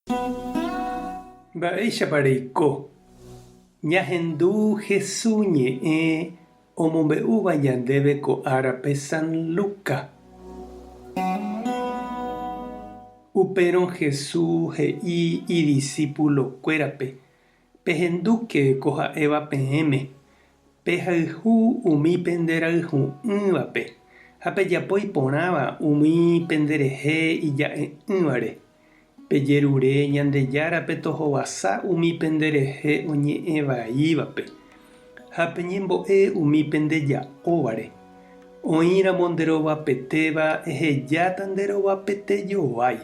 Mba'éichapareiko ñahendu Jesús ñe'ẽ omombe'úva ñandéve ko árape San Lucas. Upérõ Jesús he'i idiscípulokuérape pehenduke ko ha'éva peẽme, pehayhu umi penderayhu'ỹvape ha pejapo iporãva umi penderehe ija'e'ỹvare. Pejerure Ñandejárape tohovasa umi penderehe oñe'ẽvaívape ha peñembo'e umi pendeja'óvare. Oĩramo nderovapetéva ehejáta nderovapetejoái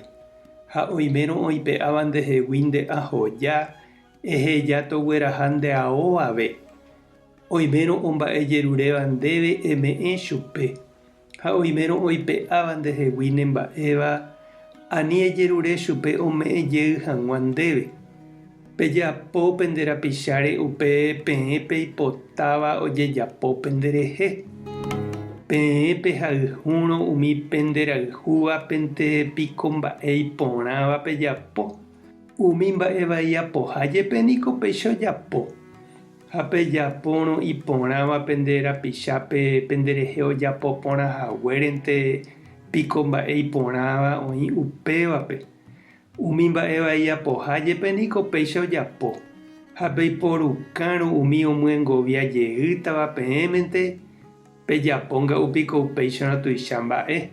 ha oimérõ oipe'áva ndehegui nde'ahoja eheja togueraha ndeaóave. Oimérõ omba'ejeruréva ndéve eme'ẽ chupe ha oimérõ oipe'áva ndehegui nemba'éva ani ejerure chupe ome'ẽjey hag̃ua ndéve. Pejapo penderapicháre upe peẽpe ipotáva ojejapo penderehe. Peẽpe hayhúrõ umi penderayhúvapente piko mba'e iporãva pejapo. Umi mba'e vai apohájepe niko péicha ojapo. Ha pejapórõ iporãva penderapichápe penderehe ojapo porãhaguérente piko mba'e iporãva oĩ upévape. Umi mba'e vai apohájepe niko péicha ojapo. Ha peiporukãrõ umi omyengoviajeýtava peẽmente pejapo nga'upiko upéicharõ tuicha mba'e.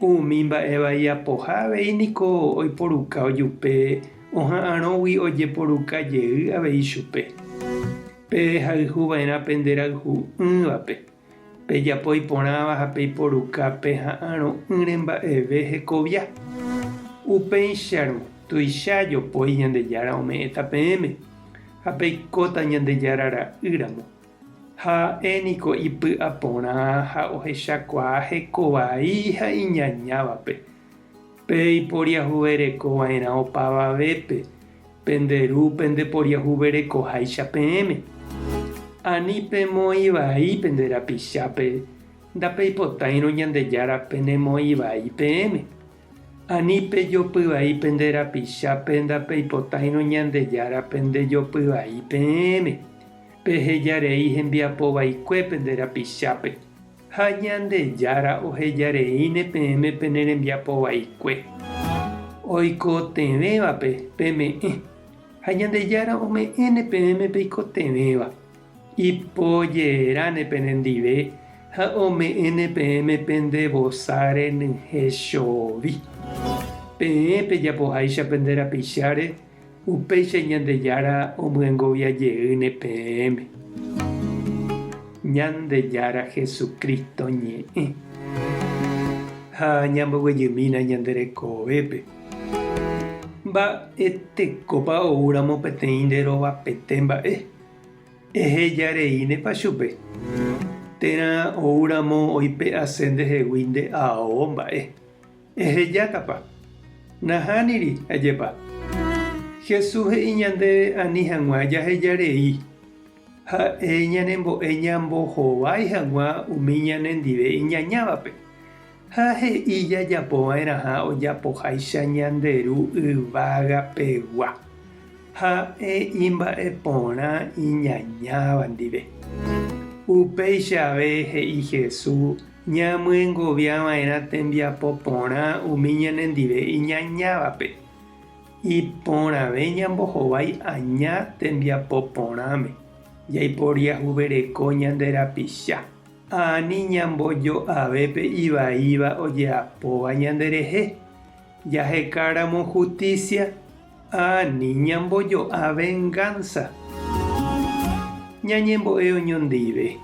Umi mba'e vai apoha avei niko oiporuka ojupe oha'ãrõgui ojeporukajey avei chupe. Pehayhuva'erã penderayhu'ỹvape. Pejapo iporãva ha peiporuka peha'ãrõ'ỹre mba'eve hekovia. Upéicharõ tuicha jopói Ñandejára ome'ẽta peẽme ha peikóta Ñandejára ra'ýramo. Ha'éniko ipy'aporã ha ohechakuaa hekovai ha iñañávape. Peiporiahuverekova'erã opavavépe penderu pendeporiahuverekoháicha peẽme. Ani pemoĩ penderapichápe ndapeipotãirõ Ñandejára penemoĩ peẽme. Ani pejopyvai penderapichápe ndapeipotãirõ Ñandejára pendejopyvai peẽme. Pehejarei hembiapo vaikue penderapichápe ha Ñandejára ohejareíne peẽme pene rembiapo vaikue. Oikotevẽvape peme'ẽ ha Ñandejára ome'ẽne peẽme peikotevẽva. Ipojerãne penendive ha ome'ẽne peẽme pendevosáre nyhẽ chovi. Peẽ pejapoháicha penderapicháre upéicha Ñandejára omyengoviajeýne peẽme. Ñandejára Jesucristo ñe'ẽ ha ñamboguejymína ñanderekovépe. Mba'etekópa oúramo peteĩ nderovapete mba'e. Ehejareínepa chupe. Térã oúramo oipe'asẽ ndehegui nde'ao mba'e. Ehejákapa. Nahániri ajépa. Jesús he'i ñandéve ani hag̃ua jahejarei. Ha'e ñanembo'e ñambohovái hag̃ua umi ñanendive iñañávape. Ha he'i jajapova'erãha ojapoháicha ñanderu yvágapegua. Ha'e imba'eporã iñañáva ndive. Upéichave he'i Jesús ñamyengoviava'erã tembiapo porã umi ñanendive iñañávape. Iporãve ñambohovái aña tembiapo porãme. Jaiporiahuvereko ñanderapicha. Ani ñambojoavépe ivaíva ojeapóva ñanderehe. Jahekáramo justicia. Ani ñambojoa venganza. Ñañembo'e oñondive.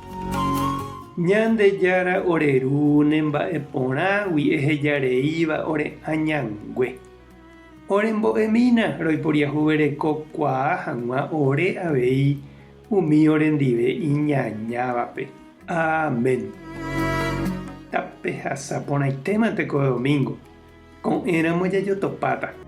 Ñandejára orerúne mba'eporãgui ehejareíva ore añangue. Orembo'emína roiporiahuverekokuaa hag̃ua ore avei umi orendive iñañávape. Amén. Tape hasapõrãitéma tekove domingo. Ko'ẽramo jajotopáta.